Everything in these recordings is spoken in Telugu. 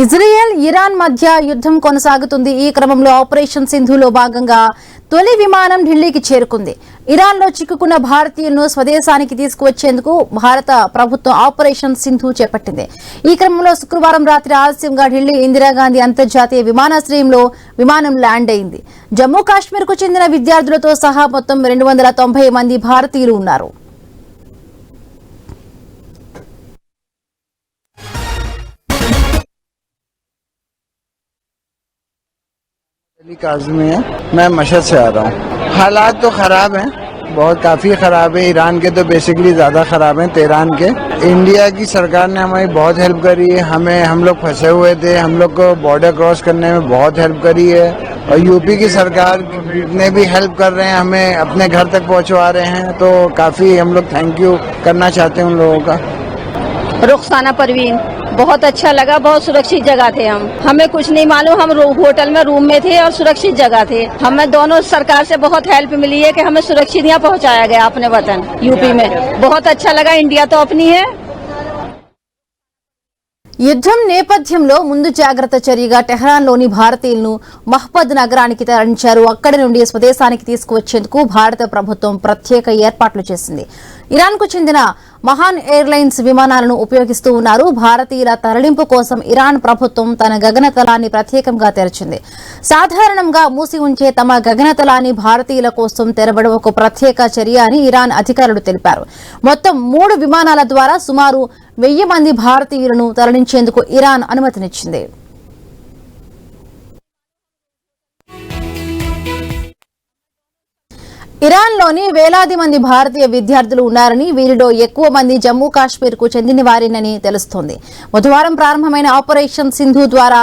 ఇజ్రాయెల్ ఇరాన్ మధ్య యుద్ధం కొనసాగుతుంది. ఈ క్రమంలో ఆపరేషన్ సింధులో భాగంగా తొలి విమానం ఢిల్లీకి చేరుకుంది. ఇరాన్లో చిక్కుకున్న భారతీయులను స్వదేశానికి తీసుకువచ్చేందుకు భారత ప్రభుత్వం ఆపరేషన్ సింధు చేపట్టింది. ఈ క్రమంలో శుక్రవారం రాత్రి ఆలస్యంగా ఢిల్లీ ఇందిరాగాంధీ అంతర్జాతీయ విమానాశ్రయంలో విమానం ల్యాండ్ అయింది. జమ్మూ కాశ్మీర్కు చెందిన విద్యార్థులతో సహా మొత్తం 290 మంది భారతీయులు ఉన్నారు. काज़मी है, मैं मशहद से आ रहा हूँ। हालात तो ख़राब हैं, बहुत काफ़ी ख़राब है। ईरान के तो बेसिकली ज़्यादा ख़राब हैं तेहरान के। इंडिया की सरकार ने हमारी बहुत हेल्प करी है। हम लोग फंसे हुए थे, हम लोग को बॉर्डर क्रॉस करने में बहुत हेल्प करी है। और यूपी की सरकार ने भी हेल्प कर रहे हैं, हमें अपने घर तक पहुँचवा रहे हैं। तो काफ़ी हम लोग थैंक यू करना चाहते हैं उन लोगों का। रुखसाना परवीन, बहुत अच्छा लगा, बहुत सुरक्षित जगह थे। हमें कुछ नहीं मालूम, हम होटल में रूम में थे और सुरक्षित जगह थे। हमें दोनों सरकार से बहुत हेल्प मिली है कि हमें सुरक्षित यहाँ पहुँचाया गया अपने वतन यूपी में। बहुत अच्छा लगा, इंडिया तो अपनी है। యుద్ధం నేపథ్యంలో ముందు జాగ్రత్త చర్యగా టెహరాన్లోని భారతీయులను మహ్మద్ నగరానికి తరలించారు. అక్కడి నుండి స్వదేశానికి తీసుకువచ్చేందుకు భారత ప్రభుత్వం ప్రత్యేక ఏర్పాట్లు చేసింది. ఇరాన్కు చెందిన మహాన్ ఎయిర్లైన్స్ విమానాలను ఉపయోగిస్తూ ఉన్నారు. భారతీయుల తరలింపు కోసం ఇరాన్ ప్రభుత్వం తన గగనతలాన్ని ప్రత్యేకంగా తెరిచింది. సాధారణంగా మూసి ఉంచే తమ గగనతలాన్ని భారతీయుల కోసం తెరవడం ఒక ప్రత్యేక చర్య అని ఇరాన్ అధికారులు తెలిపారు. మొత్తం 3 విమానాల ద్వారా సుమారు 1000 మంది భారతీయులను తరలించేందుకు ఇరాన్ అనుమతినిచ్చింది. ఇరాన్లోని వేలాది మంది భారతీయ విద్యార్థులు ఉన్నారని, వీరిలో ఎక్కువ మంది జమ్మూ కాశ్మీర్కు చెందిన వారేనని తెలుస్తోంది. బుధవారం ప్రారంభమైన ఆపరేషన్ సింధు ద్వారా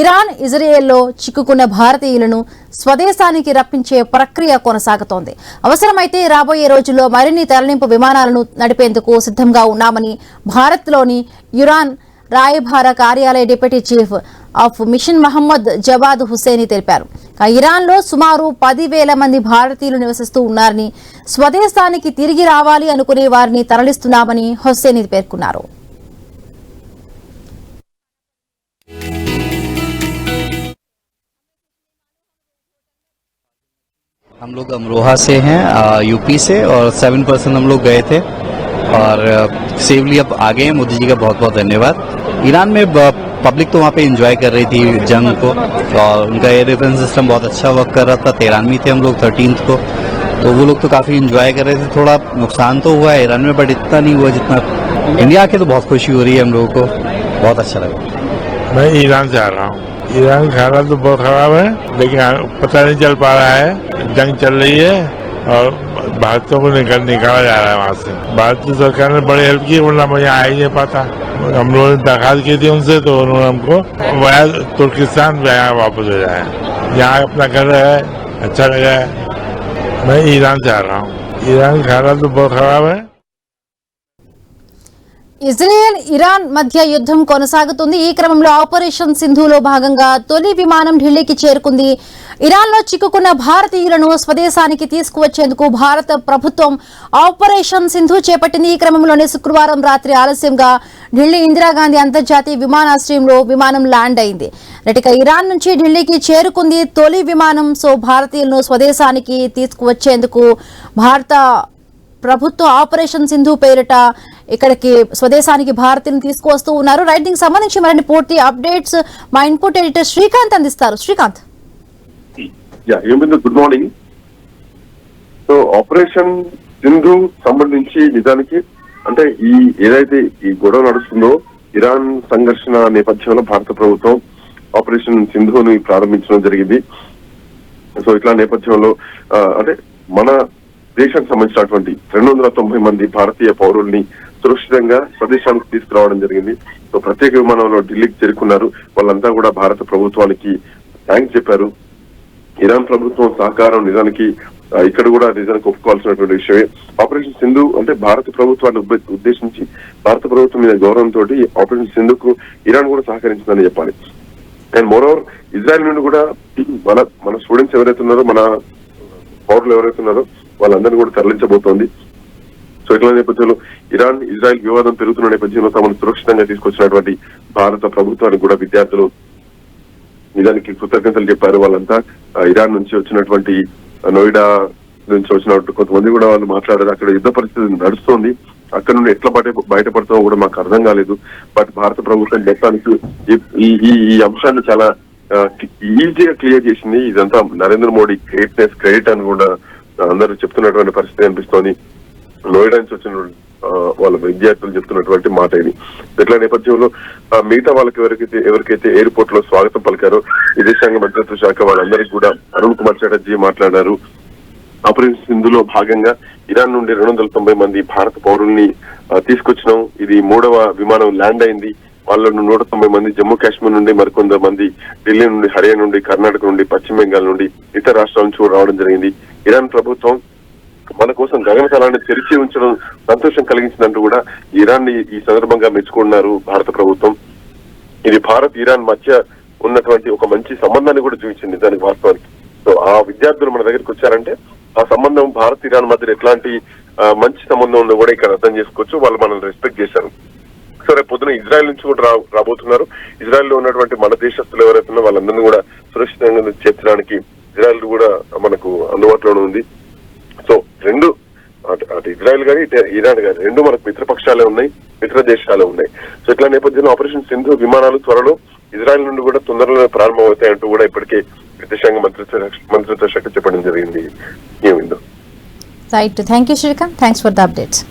ఇరాన్, ఇజ్రాయెల్లో చిక్కుకున్న భారతీయులను స్వదేశానికి రప్పించే ప్రక్రియ కొనసాగుతోంది. అవసరమైతే రాబోయే రోజుల్లో మరిన్ని తరలింపు విమానాలను నడిపేందుకు సిద్ధంగా ఉన్నామని భారత్లోని ఇరాన్ రాయబార కార్యాలయ deputy chief of mission Mohammad Javad Hosseini తెలిపారు. ఇరాన్లో సుమారు 10,000 మంది భారతీయులు నివసిస్తూ ఉన్నారని, స్వదేశానికి తిరిగి రావాలి అనుకునే వారిని తరలిస్తున్నామని హుసేని పేర్కొన్నారు. हम लोग अमरोहा से हैं, यूपी से, और 7% हम लोग गए थे और सेफली अब आ गए हैं। मोदी जी का बहुत बहुत धन्यवाद। ईरान में पब्लिक तो वहाँ पे एंजॉय कर रही थी जंग को, और उनका एयर डिफेंस सिस्टम बहुत अच्छा वर्क कर रहा था। तेहरान में थे हम लोग 13th को, तो वो लोग तो काफ़ी एंजॉय कर रहे थे। थोड़ा नुकसान तो हुआ है ईरान में, बट इतना नहीं हुआ जितना इंडिया के। तो बहुत खुशी हो रही है हम लोगों को, बहुत अच्छा लगा। मैं ईरान से आ रहा हूँ। ईरान का हालात तो बहुत खराब है, लेकिन पता नहीं चल पा रहा है, जंग चल रही है और भारतीयों को निकाला जा रहा है वहाँ से। भारतीय सरकार ने बड़ी हेल्प की, वरना मैं यहाँ आ ही नहीं पाता। हम लोगों ने दरखास्त की थी उनसे, तो उन्होंने हमको वहाँ तुर्किस्तान यहाँ वापस हो जाए। यहाँ अपना घर है, अच्छा लगा है। मैं ईरान से आ रहा हूँ। ईरान का हालात तो बहुत खराब है। ఇజ్రాయెల్ ఇరాన్ మధ్య యుద్ధం కొనసాగుతుంది. ఈ క్రమంలో ఆపరేషన్ సింధులో భాగంగా తొలి విమానం ఢిల్లీకి చేరుకుంది. ఇరాన్లో చిక్కుకున్న భారతీయులను స్వదేశానికి తీసుకువచ్చేందుకు భారత ప్రభుత్వం ఆపరేషన్ సింధు చేపట్టింది. ఈ క్రమంలోనే శుక్రవారం రాత్రి ఆలస్యంగా ఢిల్లీ ఇందిరాగాంధీ అంతర్జాతీయ విమానాశ్రయంలో విమానం ల్యాండ్ అయింది. ఇరాన్ నుంచి ఢిల్లీకి చేరుకుంది తొలి విమానం. భారతీయులను స్వదేశానికి తీసుకువచ్చేందుకు భారత ప్రభుత్వం ఆపరేషన్ సింధు పేరిట ఇక్కడికి స్వదేశానికి భారతీయులను తీసుకువస్తూ ఉన్నారు. రైట్, దీనికి సంబంధించి మరిన్ని పూర్తి అప్డేట్స్ మా ఇన్పుట్ ఎడిటర్ శ్రీకాంత్ అందిస్తారు. Srikanth. Good morning. So operation Sindhu సంబంధించి నిజానికి అంటే ఏదైతే ఈ గొడవ నడుస్తుందో, ఇరాన్ సంఘర్షణ నేపథ్యంలో భారత ప్రభుత్వం ఆపరేషన్ సింధుని ప్రారంభించడం జరిగింది. సో ఇట్లా నేపథ్యంలో అంటే మన దేశానికి సంబంధించినటువంటి 290 మంది భారతీయ పౌరుల్ని సురక్షితంగా స్వదేశానికి తీసుకురావడం జరిగింది. సో ప్రత్యేక విమానంలో ఢిల్లీకి చేరుకున్నారు. వాళ్ళంతా కూడా భారత ప్రభుత్వానికి థ్యాంక్స్ చెప్పారు. ఇరాన్ ప్రభుత్వం సహకారం నిజానికి ఇక్కడ కూడా నిజానికి ఒప్పుకోవాల్సినటువంటి విషయమే. ఆపరేషన్ సింధు అంటే భారత ప్రభుత్వాన్ని ఉద్దేశించి భారత ప్రభుత్వం మీద గౌరవంతో ఆపరేషన్ సింధుకు ఇరాన్ కూడా సహకరించిందని చెప్పాలి. అండ్ మోరోవర్ ఇజ్రాయెల్ నుండి కూడా మన స్టూడెంట్స్ ఎవరైతే ఉన్నారో, మన పౌరులు ఎవరైతే ఉన్నారో వాళ్ళందరినీ కూడా తరలించబోతోంది. సో సో ఇట్లా నేపథ్యంలో ఇరాన్ ఇజ్రాయెల్ వివాదం పెరుగుతున్న నేపథ్యంలో తమను సురక్షితంగా తీసుకొచ్చినటువంటి భారత ప్రభుత్వానికి కూడా విద్యార్థులు నిజానికి కృతజ్ఞతలు చెప్పారు. వాళ్ళంతా ఇరాన్ నుంచి వచ్చినటువంటి నోయిడా నుంచి వచ్చినట్టు కొంతమంది కూడా వాళ్ళు మాట్లాడారు. అక్కడ యుద్ధ పరిస్థితి నడుస్తోంది, అక్కడ నుండి ఎట్లా బయటపడతామో కూడా మాకు అర్థం కాలేదు. బట్ భారత ప్రభుత్వం మొత్తానికి ఈ అంశాన్ని చాలా ఈజీగా క్లియర్ చేసింది. ఇదంతా నరేంద్ర మోడీ క్రెడిట్ అని కూడా అందరూ చెప్తున్నటువంటి పరిస్థితి అనిపిస్తోంది. నోయిడా నుంచి వచ్చిన వాళ్ళ విద్యార్థులు చెప్తున్నటువంటి మాట ఇది. ఇట్లా నేపథ్యంలో మిగతా వాళ్ళకి ఎవరికైతే ఎయిర్పోర్ట్ లో స్వాగతం పలికారో విదేశాంగ మంత్రిత్వ శాఖ వాళ్ళందరికీ కూడా అరుణ్ కుమార్ చటర్జీ మాట్లాడారు. ఆపరేషన్ సింధులో భాగంగా ఇరాన్ నుండి 290 మంది భారత పౌరుల్ని తీసుకొచ్చినాం. ఇది 3వ విమానం ల్యాండ్ అయింది. వాళ్ళ 190 మంది జమ్మూ కాశ్మీర్ నుండి, మరికొంతమంది ఢిల్లీ నుండి, హర్యానా నుండి, కర్ణాటక నుండి, పశ్చిమ బెంగాల్ నుండి, ఇతర రాష్ట్రాల నుంచి కూడా రావడం జరిగింది. ఇరాన్ ప్రభుత్వం మన కోసం గగనతలాన్ని తెరిచి ఉంచడం సంతోషం కలిగించినట్టు కూడా ఇరాన్ ని ఈ సందర్భంగా మెచ్చుకున్నారు భారత ప్రభుత్వం. ఇది భారత్ ఇరాన్ మధ్య ఉన్నటువంటి ఒక మంచి సంబంధాన్ని కూడా చూపించింది దానికి వాస్తవానికి. సో ఆ విద్యార్థులు మన దగ్గరికి వచ్చారంటే ఆ సంబంధం భారత్ ఇరాన్ మధ్య ఎట్లాంటి మంచి సంబంధం ఉందో కూడా ఇక్కడ అర్థం చేసుకోవచ్చు. వాళ్ళు మనల్ని రెస్పెక్ట్ చేశారు. సో రేపు పొద్దున ఇజ్రాయెల్ నుంచి కూడా రాబోతున్నారు. ఇజ్రాయెల్ లో ఉన్నటువంటి మన దేశస్తులు ఎవరైతే ఉన్నా వాళ్ళందరినీ కూడా సురక్షితంగా చేర్చడానికి ఇజ్రాయెల్ కూడా మనకు అందుబాటులోనే ఉంది. సో రెండు అటు ఇజ్రాయెల్ కానీ ఇరాన్ కానీ రెండు మనకు మిత్రపక్షాలే ఉన్నాయి, మిత్ర దేశాలే ఉన్నాయి. సో ఇట్లా నేపథ్యంలో ఆపరేషన్ సింధు విమానాలు త్వరలో ఇజ్రాయెల్ నుండి కూడా తొందరలో ప్రారంభమవుతాయంటూ కూడా ఇప్పటికే విదేశాంగ మంత్రిత్వ శాఖ చెప్పడం జరిగింది. ఏమిందో right, thank you Srikanth, thanks for the updates.